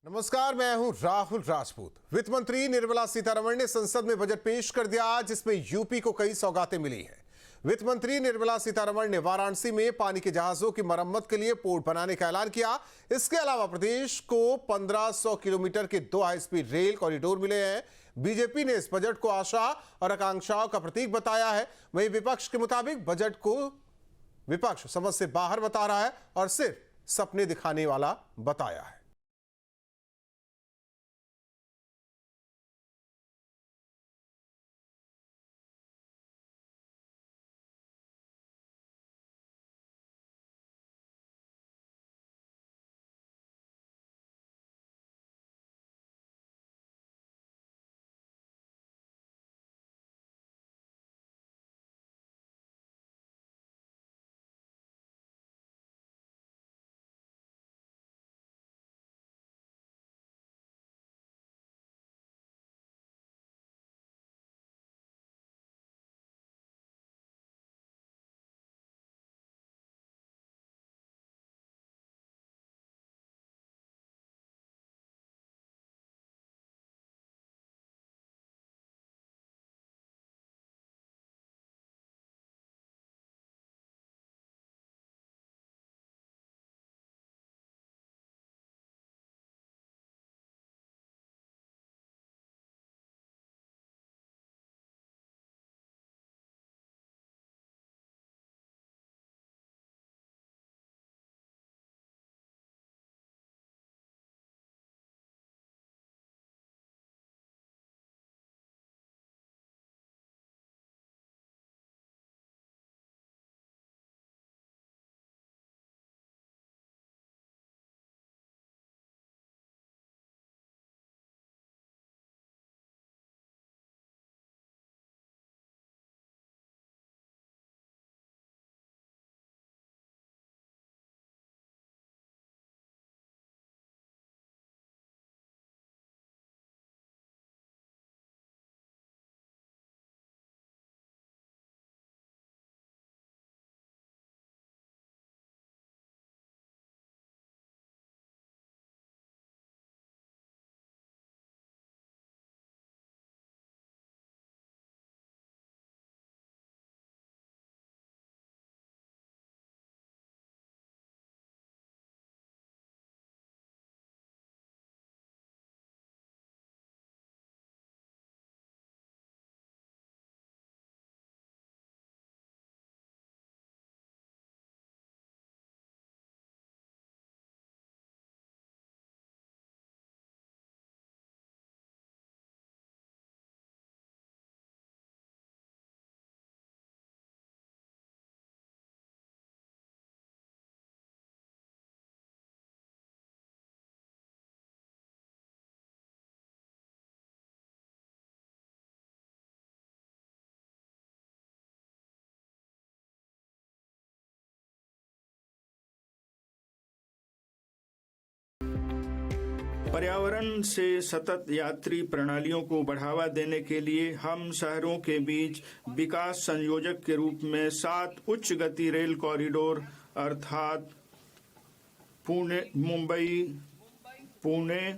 नमस्कार, मैं हूं राहुल राजपूत। वित्त मंत्री निर्मला सीतारमण ने संसद में बजट पेश कर दिया, जिसमें यूपी को कई सौगातें मिली हैं। वित्त मंत्री निर्मला सीतारमण ने वाराणसी में पानी के जहाजों की मरम्मत के लिए पोर्ट बनाने का ऐलान किया। इसके अलावा प्रदेश को 1500 किलोमीटर के 2 हाई स्पीड रेल कॉरिडोर मिले हैं। बीजेपी ने इस बजट को आशा और आकांक्षाओं का प्रतीक बताया है। वहीं विपक्ष के मुताबिक बजट को विपक्ष समझ से बाहर बता रहा है और सिर्फ सपने दिखाने वाला बताया है। पर्यावरण से सतत यात्री प्रणालियों को बढ़ावा देने के लिए हम शहरों के बीच विकास संयोजक के रूप में 7 उच्च गति रेल कॉरिडोर अर्थात मुंबई पुणे,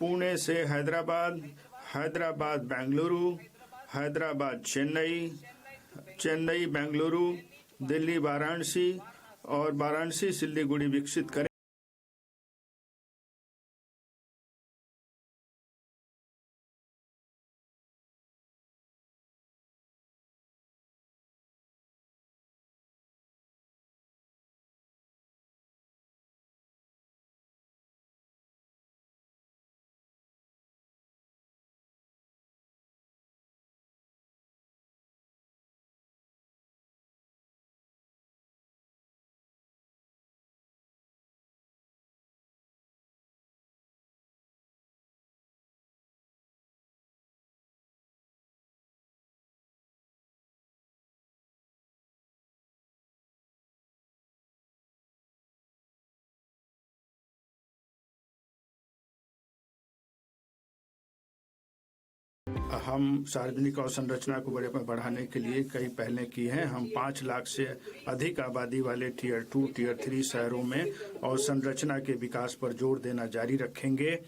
पुणे से हैदराबाद, हैदराबाद बेंगलुरु, हैदराबाद चेन्नई, चेन्नई बेंगलुरु, दिल्ली वाराणसी और वाराणसी सिलीगुड़ी विकसित करें। हम सार्वजनिक अवसंरचना को बढ़ाने के लिए कई पहलें की हैं। हम 5 लाख से अधिक आबादी वाले टियर 2, टियर 3 शहरों में अवसंरचना के विकास पर जोर देना जारी रखेंगे,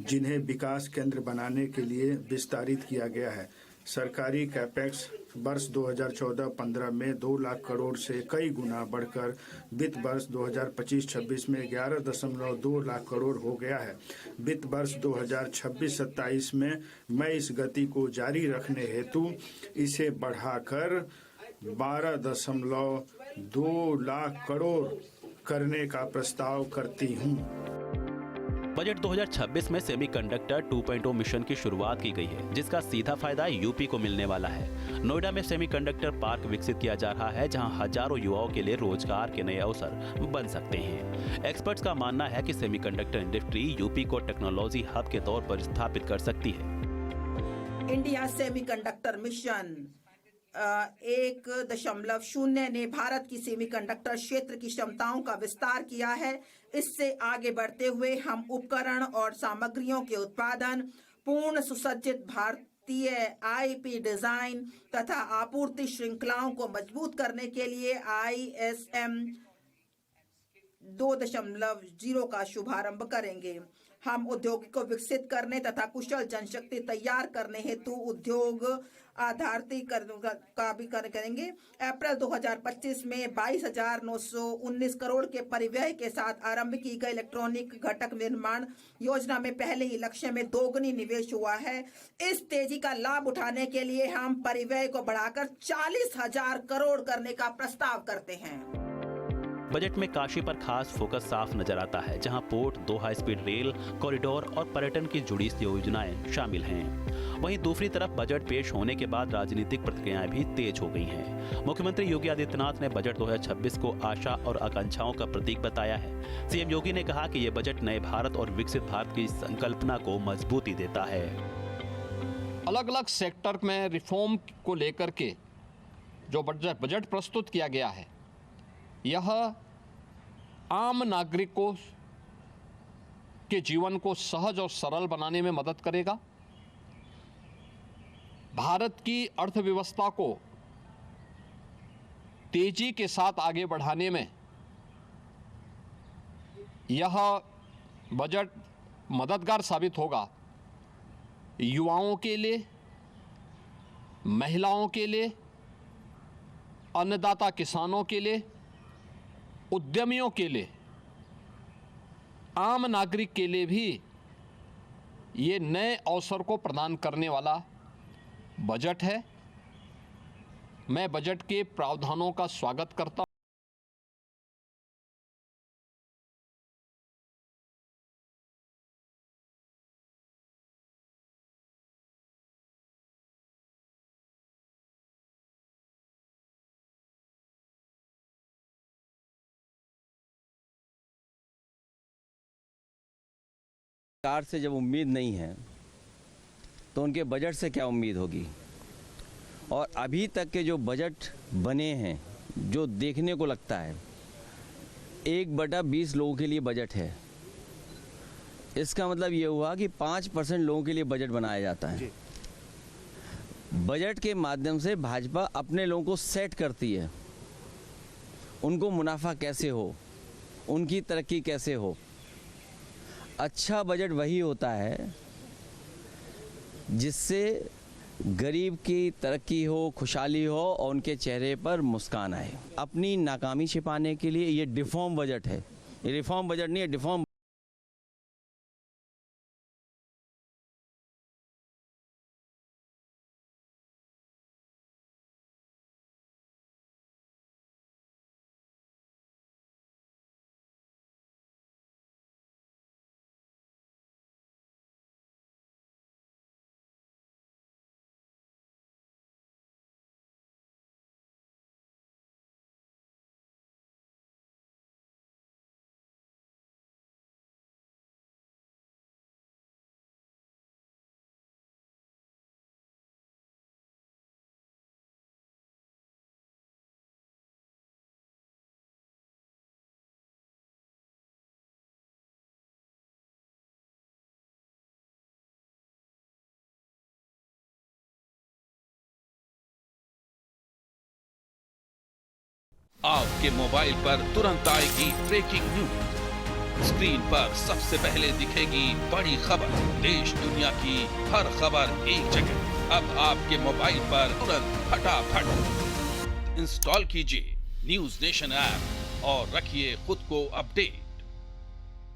जिन्हें विकास केंद्र बनाने के लिए विस्तारित किया गया है। सरकारी कैपेक्स वर्ष 2014-15 में 2 लाख करोड़ से कई गुना बढ़कर वित्त वर्ष 2025-26 में 11.2 लाख करोड़ हो गया है। वित्त वर्ष 2026-27 में मैं इस गति को जारी रखने हेतु इसे बढ़ाकर 12.2 लाख करोड़ करने का प्रस्ताव करती हूँ। बजट 2026 में सेमीकंडक्टर 2.0 मिशन की शुरुआत की गई है, जिसका सीधा फायदा यूपी को मिलने वाला है। नोएडा में सेमीकंडक्टर पार्क विकसित किया जा रहा है, जहां हजारों युवाओं के लिए रोजगार के नए अवसर बन सकते हैं। एक्सपर्ट्स का मानना है कि सेमीकंडक्टर इंडस्ट्री यूपी को टेक्नोलॉजी हब के तौर पर स्थापित कर सकती है। इंडिया सेमीकंडक्टर मिशन 1.0 ने भारत की सेमीकंडक्टर क्षेत्र की क्षमताओं का विस्तार किया है। इससे आगे बढ़ते हुए हम उपकरण और सामग्रियों के उत्पादन, पूर्ण सुसज्जित भारतीय आईपी डिजाइन तथा आपूर्ति श्रृंखलाओं को मजबूत करने के लिए ISM 2.0 का शुभारंभ करेंगे। हम औद्योगिक को विकसित करने तथा कुशल जनशक्ति तैयार करने हेतु उद्योग आधारित का भी करेंगे। अप्रैल 2025 में 22,919 करोड़ के परिव्यय के साथ आरंभ की गई इलेक्ट्रॉनिक घटक निर्माण योजना में पहले ही लक्ष्य में दोगुनी निवेश हुआ है। इस तेजी का लाभ उठाने के लिए हम परिव्यय को बढ़ाकर 40,000 करोड़ करने का प्रस्ताव करते हैं। बजट में काशी पर खास फोकस साफ नजर आता है, जहां port, 2 high speed rail corridor और पर्यटन की जुड़ी योजनाएं शामिल हैं। वहीं दूसरी तरफ बजट पेश होने के बाद राजनीतिक प्रतिक्रियाएं भी तेज हो गई हैं। मुख्यमंत्री योगी आदित्यनाथ ने बजट 2026 को आशा और आकांक्षाओं का प्रतीक बताया है। सीएम योगी ने कहा कि ये बजट नए भारत और विकसित भारत की संकल्पना को मजबूती देता है। अलग अलग सेक्टर में रिफॉर्म को लेकर के जो बजट प्रस्तुत किया गया है, यह आम नागरिकों के जीवन को सहज और सरल बनाने में मदद करेगा। भारत की अर्थव्यवस्था को तेजी के साथ आगे बढ़ाने में यह बजट मददगार साबित होगा। युवाओं के लिए, महिलाओं के लिए, अन्नदाता किसानों के लिए, उद्यमियों के लिए, आम नागरिक के लिए भी ये नए अवसर को प्रदान करने वाला बजट है। मैं बजट के प्रावधानों का स्वागत करता हूं। सरकार से जब उम्मीद नहीं है तो उनके बजट से क्या उम्मीद होगी। और अभी तक के जो बजट बने हैं, जो देखने को लगता है 1/20 लोगों के लिए बजट है। इसका मतलब ये हुआ कि 5% लोगों के लिए बजट बनाया जाता है। बजट के माध्यम से भाजपा अपने लोगों को सेट करती है, उनको मुनाफा कैसे हो, उनकी तरक्की कैसे हो। अच्छा बजट वही होता है जिससे गरीब की तरक्की हो, खुशहाली हो और उनके चेहरे पर मुस्कान आए। अपनी नाकामी छिपाने के लिए ये डिफॉर्म बजट है। ये रिफॉर्म बजट नहीं है, डिफॉर्म आपके मोबाइल पर तुरंत आएगी ब्रेकिंग न्यूज। स्क्रीन पर सबसे पहले दिखेगी बड़ी खबर। देश दुनिया की हर खबर एक जगह। अब आपके मोबाइल पर तुरंत फटाफट इंस्टॉल कीजिए न्यूज नेशन ऐप और रखिए खुद को अपडेट।